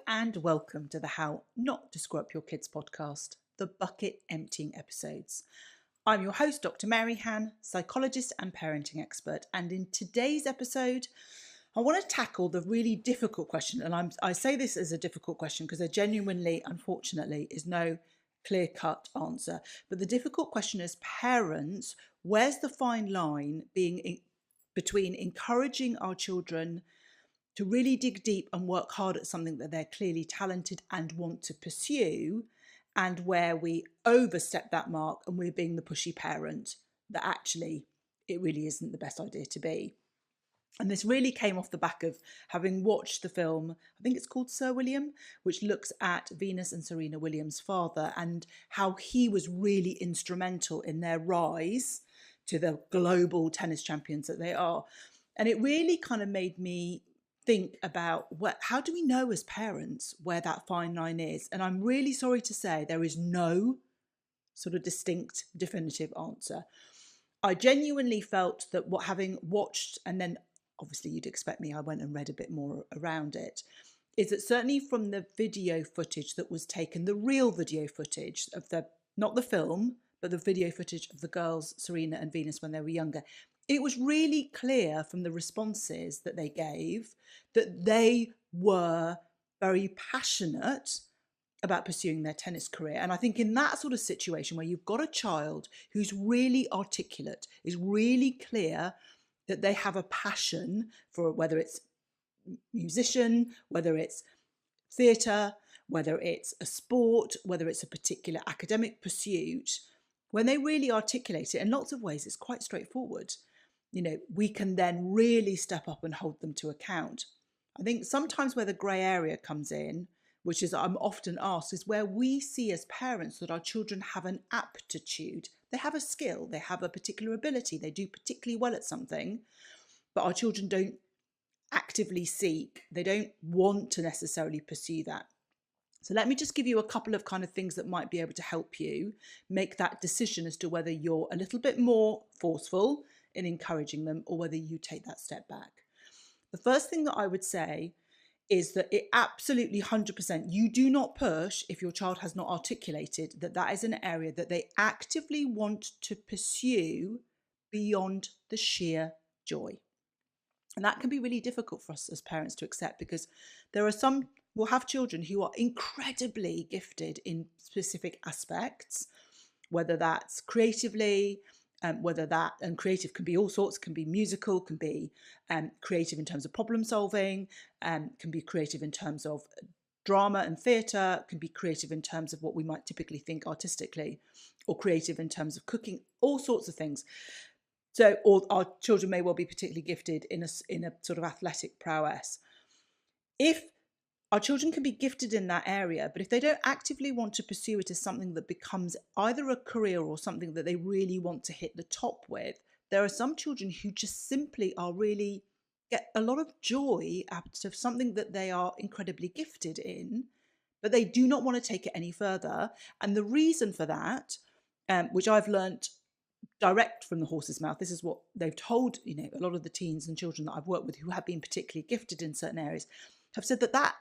and welcome to the How Not to Screw Up Your Kids podcast, the bucket emptying episodes. I'm your host, Dr. Mary Han, psychologist and parenting expert. And in today's episode, I want to tackle the really difficult question. And I say this as a difficult question because there genuinely, unfortunately, is no clear-cut answer. But the difficult question as parents, where's the fine line between encouraging our children to really dig deep and work hard at something that they're clearly talented and want to pursue, and where we overstep that mark and we're being the pushy parent that actually it really isn't the best idea to be. And this really came off the back of having watched the film, I think it's called Sir William, which looks at Venus and Serena Williams' father and how he was really instrumental in their rise to the global tennis champions that they are. And it really kind of made me think about how do we know as parents where that fine line is? And I'm really sorry to say there is no sort of distinct, definitive answer. I genuinely felt that having watched, and then obviously you'd expect me, I went and read a bit more around it, is that certainly from the video footage that was taken, the real video footage of not the film, but the video footage of the girls, Serena and Venus, when they were younger, it was really clear from the responses that they gave that they were very passionate about pursuing their tennis career. And I think in that sort of situation where you've got a child who's really articulate, is really clear that they have a passion for whether it's musician, whether it's theatre, whether it's a sport, whether it's a particular academic pursuit, when they really articulate it in lots of ways, it's quite straightforward. You know, we can then really step up and hold them to account. I think sometimes where the grey area comes in, which is I'm often asked, is where we see as parents that our children have an aptitude. They have a skill, they have a particular ability, they do particularly well at something, but our children don't actively seek, they don't want to necessarily pursue that. So let me just give you a couple of kind of things that might be able to help you make that decision as to whether you're a little bit more forceful in encouraging them or whether you take that step back. The first thing that I would say is that it absolutely 100%, you do not push if your child has not articulated that is an area that they actively want to pursue beyond the sheer joy. And that can be really difficult for us as parents to accept because we'll have children who are incredibly gifted in specific aspects, whether that's creatively, and creative can be all sorts, can be musical, can be creative in terms of problem solving, can be creative in terms of drama and theatre, can be creative in terms of what we might typically think artistically, or creative in terms of cooking, all sorts of things. So, or our children may well be particularly gifted in a sort of athletic prowess. If our children can be gifted in that area, but if they don't actively want to pursue it as something that becomes either a career or something that they really want to hit the top with, there are some children who just simply get a lot of joy out of something that they are incredibly gifted in, but they do not want to take it any further. And the reason for that, which I've learnt direct from the horse's mouth, this is what they've told, a lot of the teens and children that I've worked with who have been particularly gifted in certain areas, have said that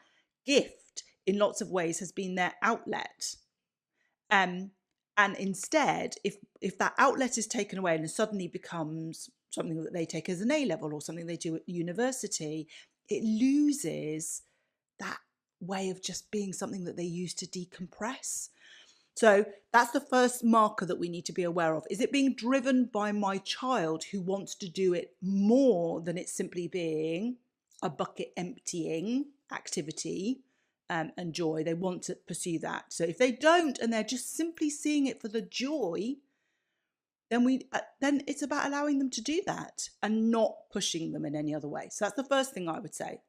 gift in lots of ways has been their outlet. And instead, if that outlet is taken away and it suddenly becomes something that they take as an A-level or something they do at university, it loses that way of just being something that they use to decompress. So that's the first marker that we need to be aware of. Is it being driven by my child who wants to do it more than it simply being a bucket emptying activity and joy? They want to pursue that. So if they don't, and they're just simply seeing it for the joy, then it's about allowing them to do that and not pushing them in any other way. So that's the first thing I would say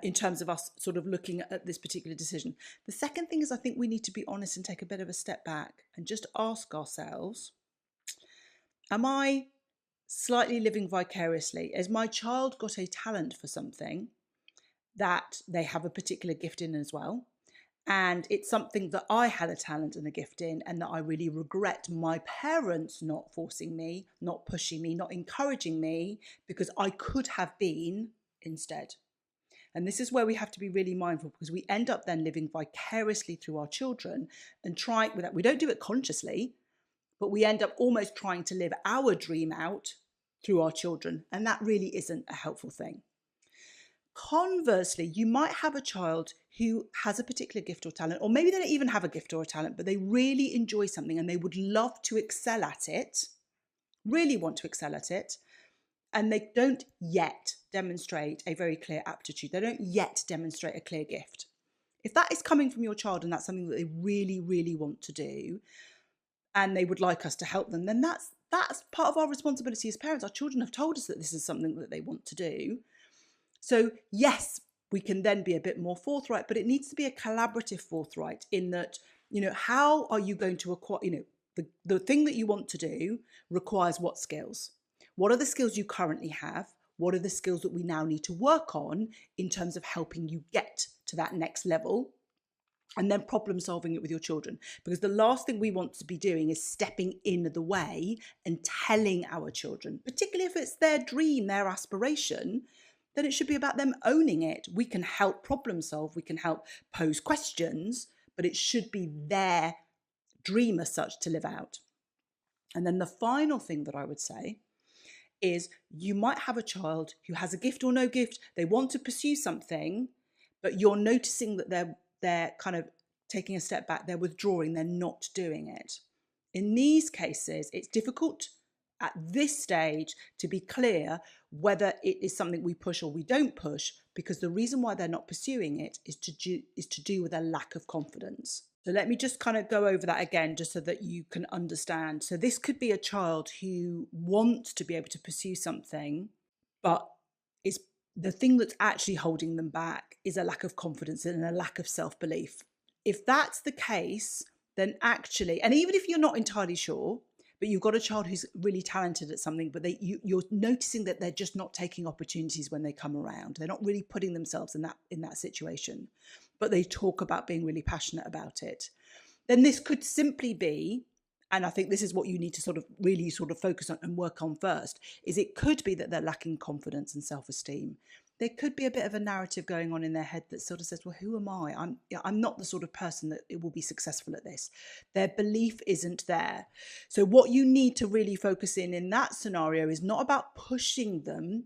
in terms of us sort of looking at this particular decision. The second thing is I think we need to be honest and take a bit of a step back and just ask ourselves, am I slightly living vicariously? Has my child got a talent for something that they have a particular gift in as well? And it's something that I had a talent and a gift in, and that I really regret my parents not forcing me, not pushing me, not encouraging me, because I could have been instead. And this is where we have to be really mindful, because we end up then living vicariously through our children and trying with that. We don't do it consciously, but we end up almost trying to live our dream out through our children. And that really isn't a helpful thing. Conversely, you might have a child who has a particular gift or talent, or maybe they don't even have a gift or a talent, but they really enjoy something and they would love to excel at it, really want to excel at it, and they don't yet demonstrate a very clear aptitude. They don't yet demonstrate a clear gift. If that is coming from your child and that's something that they really, really want to do, and they would like us to help them, then that's part of our responsibility as parents. Our children have told us that this is something that they want to do. So yes, we can then be a bit more forthright, but it needs to be a collaborative forthright in that, how are you going to acquire, the thing that you want to do requires what skills? What are the skills you currently have? What are the skills that we now need to work on in terms of helping you get to that next level? And then problem solving it with your children. Because the last thing we want to be doing is stepping in the way and telling our children, particularly if it's their dream, their aspiration, then it should be about them owning it. We can help problem solve, we can help pose questions, but it should be their dream as such to live out. And then the final thing that I would say is you might have a child who has a gift or no gift. They want to pursue something, but you're noticing that they're kind of taking a step back, they're withdrawing, they're not doing it. In these cases, it's difficult at this stage to be clear whether it is something we push or we don't push, because the reason why they're not pursuing it is to do with a lack of confidence. So let me just kind of go over that again, just so that you can understand. So this could be a child who wants to be able to pursue something, but is the thing that's actually holding them back is a lack of confidence and a lack of self-belief. If that's the case, then actually, and even if you're not entirely sure, but you've got a child who's really talented at something, but you're noticing that they're just not taking opportunities when they come around. They're not really putting themselves in that situation, but they talk about being really passionate about it. Then this could simply be, and I think this is what you need to really focus on and work on first, is it could be that they're lacking confidence and self-esteem. There could be a bit of a narrative going on in their head that sort of says, well, who am I? I'm not the sort of person that it will be successful at this. Their belief isn't there. So what you need to really focus in that scenario is not about pushing them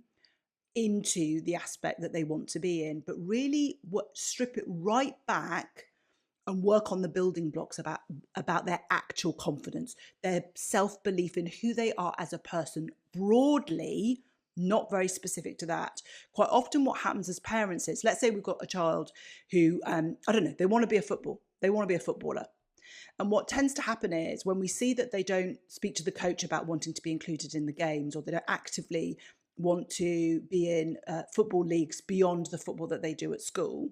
into the aspect that they want to be in, but really strip it right back and work on the building blocks about their actual confidence, their self-belief in who they are as a person broadly, not very specific to that. Quite often what happens as parents is, let's say we've got a child who, they want to be a footballer. And what tends to happen is when we see that they don't speak to the coach about wanting to be included in the games, or they don't actively want to be in football leagues beyond the football that they do at school,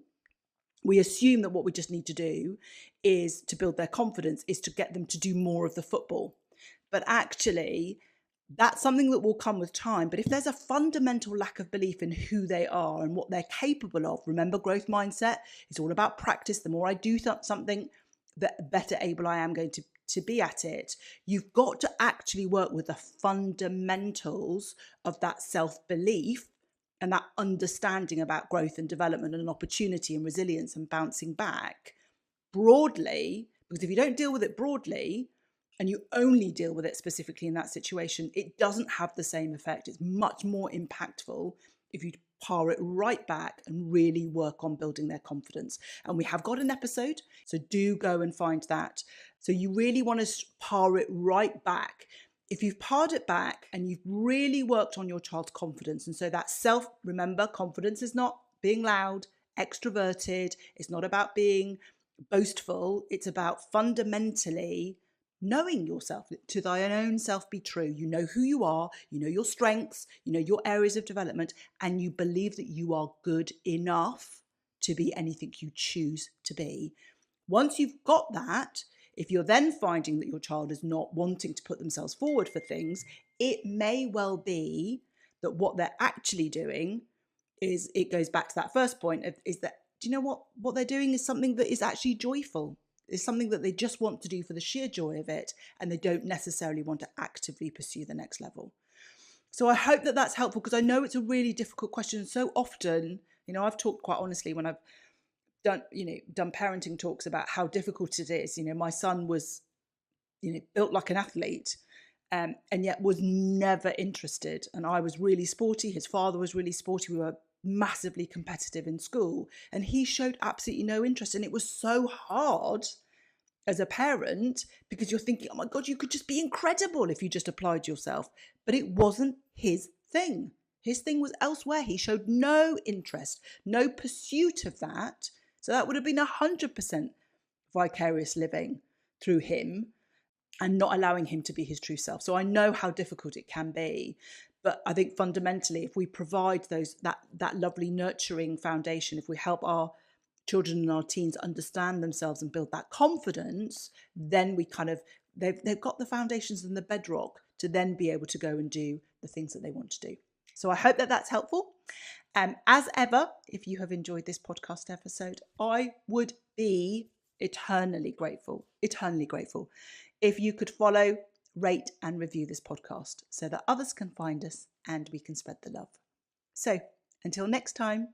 we assume that what we just need to do is to build their confidence, is to get them to do more of the football. But actually, that's something that will come with time. But if there's a fundamental lack of belief in who they are and what they're capable of, remember, growth mindset is all about practice. The more I do something, the better able I am going to be at it. You've got to actually work with the fundamentals of that self-belief and that understanding about growth and development and opportunity and resilience and bouncing back broadly. Because if you don't deal with it broadly, and you only deal with it specifically in that situation, it doesn't have the same effect. It's much more impactful if you par it right back and really work on building their confidence. And we have got an episode, so do go and find that. So you really want to par it right back. If you've parred it back and you've really worked on your child's confidence, and so that remember, confidence is not being loud, extroverted. It's not about being boastful. It's about fundamentally knowing yourself. To thine own self be true. You know who you are, you know your strengths, you know your areas of development, and you believe that you are good enough to be anything you choose to be. Once you've got that, if you're then finding that your child is not wanting to put themselves forward for things, it may well be that what they're actually doing is, it goes back to that first point, is that, do you know what they're doing is something that is actually joyful. It's something that they just want to do for the sheer joy of it, and they don't necessarily want to actively pursue the next level. So I hope that that's helpful, because I know it's a really difficult question. So often, I've talked quite honestly when I've done parenting talks about how difficult it is. My son was, built like an athlete, and yet was never interested. And I was really sporty. His father was really sporty. We were massively competitive in school, and he showed absolutely no interest. And it was so hard as a parent, because you're thinking, oh my God, you could just be incredible if you just applied yourself. But it wasn't his thing. His thing was elsewhere. He showed no interest, no pursuit of that. So that would have been 100% vicarious living through him and not allowing him to be his true self. So I know how difficult it can be. But I think fundamentally, if we provide that lovely nurturing foundation, if we help our children and our teens understand themselves and build that confidence, then they've got the foundations and the bedrock to then be able to go and do the things that they want to do. So I hope that that's helpful. As ever, if you have enjoyed this podcast episode, I would be eternally grateful if you could follow, rate and review this podcast so that others can find us and we can spread the love. So until next time.